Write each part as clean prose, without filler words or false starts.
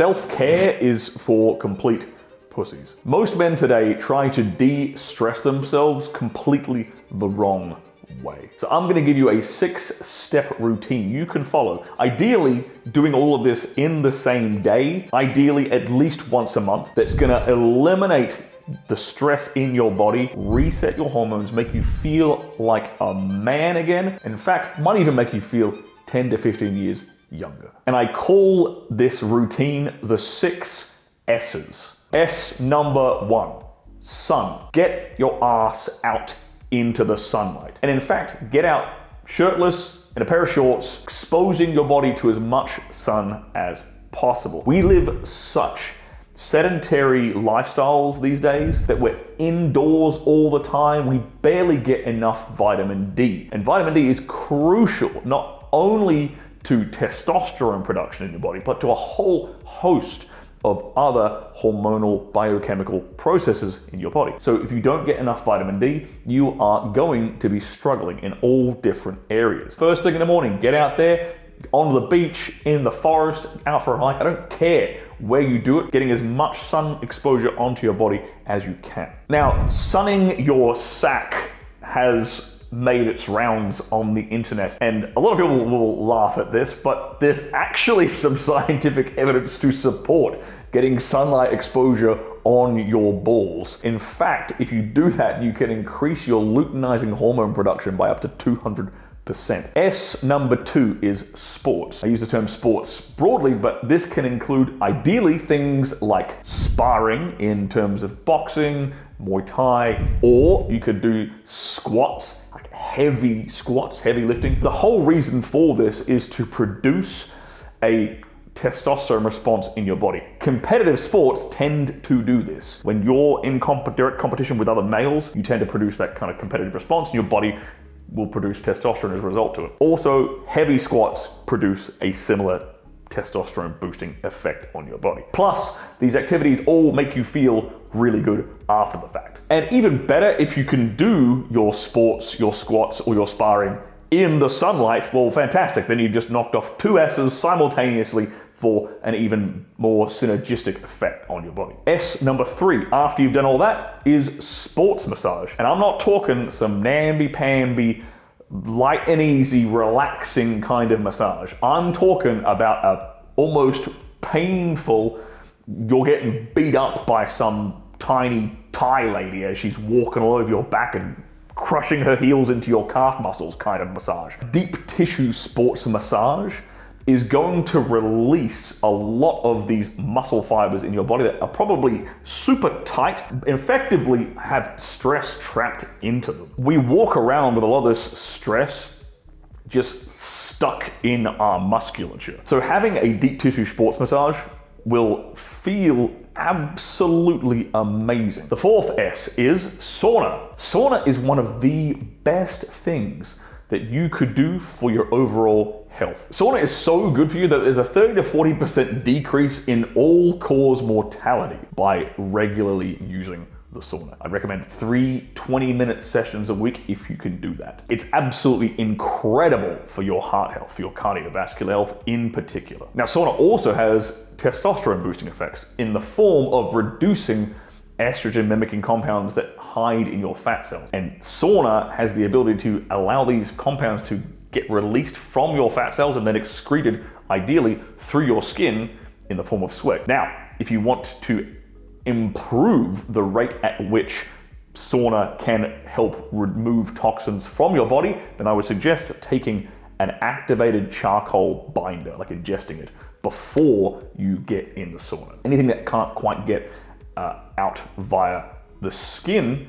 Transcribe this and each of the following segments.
Self-care is for complete pussies. Most men today try to de-stress themselves completely the wrong way. So I'm gonna give you a 6-step routine you can follow. Ideally, doing all of this in the same day, ideally at least once a month, that's gonna eliminate the stress in your body, reset your hormones, make you feel like a man again. In fact, might even make you feel 10 to 15 years younger. And I call this routine the 6 S's. S number 1, sun. Get your ass out into the sunlight. And in fact, get out shirtless in a pair of shorts, exposing your body to as much sun as possible. We live such sedentary lifestyles these days that we're indoors all the time. We barely get enough vitamin D. And vitamin D is crucial, not only to testosterone production in your body, but to a whole host of other hormonal biochemical processes in your body. So if you don't get enough vitamin D, you are going to be struggling in all different areas. First thing in the morning, get out there, on the beach, in the forest, out for a hike. I don't care where you do it, getting as much sun exposure onto your body as you can. Now, sunning your sack has made its rounds on the internet, and a lot of people will laugh at this, but there's actually some scientific evidence to support getting sunlight exposure on your balls. In fact, if you do that, you can increase your luteinizing hormone production by up to 200%. S number 2 is sports. I use the term sports broadly, but this can include ideally things like sparring in terms of boxing, Muay Thai, or you could do squats, like heavy squats, heavy lifting. The whole reason for this is to produce a testosterone response in your body. Competitive sports tend to do this. When you're in direct competition with other males, you tend to produce that kind of competitive response, and your body will produce testosterone as a result to it. Also, heavy squats produce a similar testosterone boosting effect on your body. Plus, these activities all make you feel really good after the fact. And even better, if you can do your sports, your squats, or your sparring in the sunlight, well, fantastic. Then you've just knocked off 2 S's simultaneously for an even more synergistic effect on your body. S number 3, after you've done all that, is sports massage. And I'm not talking some namby-pamby, light and easy, relaxing kind of massage. I'm talking about a almost painful, you're getting beat up by some tiny Thai lady as she's walking all over your back and crushing her heels into your calf muscles kind of massage. Deep tissue sports massage is going to release a lot of these muscle fibers in your body that are probably super tight, effectively have stress trapped into them. We walk around with a lot of this stress just stuck in our musculature. So having a deep tissue sports massage will feel absolutely amazing. The 4th S is sauna. Sauna is one of the best things that you could do for your overall health. Sauna is so good for you that there's a 30 to 40% decrease in all-cause mortality by regularly using the sauna. I'd recommend 3 20-minute sessions a week if you can do that. It's absolutely incredible for your heart health, for your cardiovascular health in particular. Now, sauna also has testosterone boosting effects in the form of reducing estrogen mimicking compounds that hide in your fat cells. And sauna has the ability to allow these compounds to get released from your fat cells and then excreted, ideally, through your skin in the form of sweat. Now, if you want to improve the rate at which sauna can help remove toxins from your body, then I would suggest taking an activated charcoal binder, like ingesting it, before you get in the sauna. Anything that can't quite get out via the skin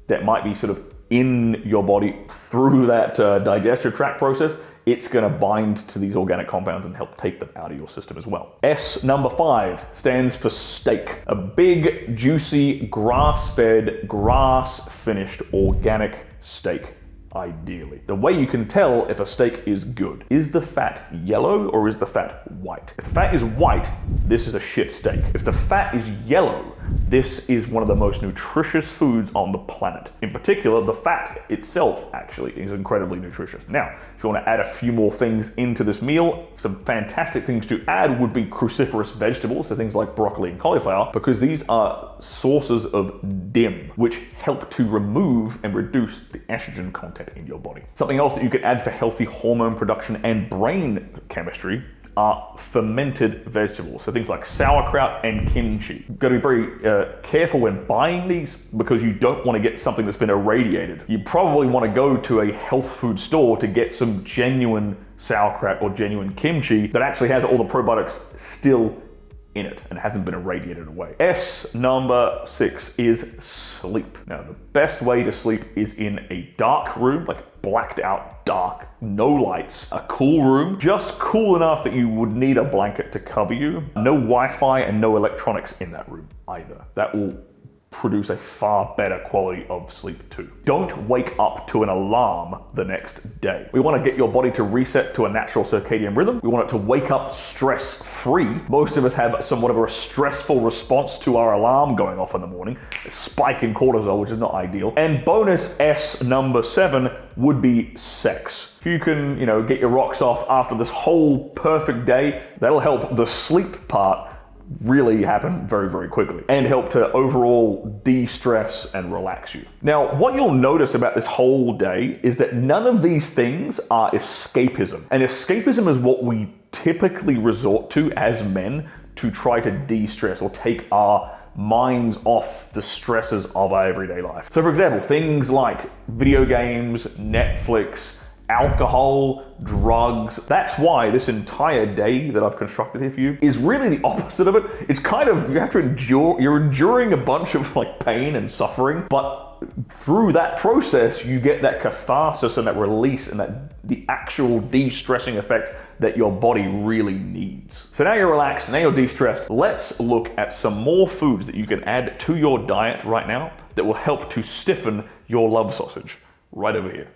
that might be sort of in your body through that digestive tract process, it's going to bind to these organic compounds and help take them out of your system as well. S number 5 stands for steak. A big, juicy, grass-fed, grass-finished organic steak, ideally. The way you can tell if a steak is good, is the fat yellow or is the fat white? If the fat is white, this is a shit steak. If the fat is yellow, this is one of the most nutritious foods on the planet. In particular, the fat itself actually is incredibly nutritious. Now, if you want to add a few more things into this meal, some fantastic things to add would be cruciferous vegetables, so things like broccoli and cauliflower, because these are sources of DIM, which help to remove and reduce the estrogen content in your body. Something else that you can add for healthy hormone production and brain chemistry are fermented vegetables. So things like sauerkraut and kimchi. You've got to be very careful when buying these because you don't want to get something that's been irradiated. You probably want to go to a health food store to get some genuine sauerkraut or genuine kimchi that actually has all the probiotics still in it and hasn't been irradiated away. Number 6 is sleep. Now, the best way to sleep is in a dark room, like blacked out dark, no lights, a cool room, just cool enough that you would need a blanket to cover you. No Wi-Fi and no electronics in that room either. That will produce a far better quality of sleep too. Don't wake up to an alarm the next day. We want to get your body to reset to a natural circadian rhythm. We want it to wake up stress-free. Most of us have somewhat of a stressful response to our alarm going off in the morning, a spike in cortisol, which is not ideal. And bonus number 7 would be sex. If you can, get your rocks off after this whole perfect day, that'll help the sleep part really happen very, very quickly and help to overall de-stress and relax you. Now, what you'll notice about this whole day is that none of these things are escapism. And escapism is what we typically resort to as men to try to de-stress or take our minds off the stresses of our everyday life. So for example, things like video games, Netflix, alcohol, drugs. That's why this entire day that I've constructed here for you is really the opposite of it. It's kind of, you have to you're enduring a bunch of pain and suffering, but through that process, you get that catharsis and that release and the actual de-stressing effect that your body really needs. So now you're relaxed, now you're de-stressed. Let's look at some more foods that you can add to your diet right now that will help to stiffen your love sausage right over here.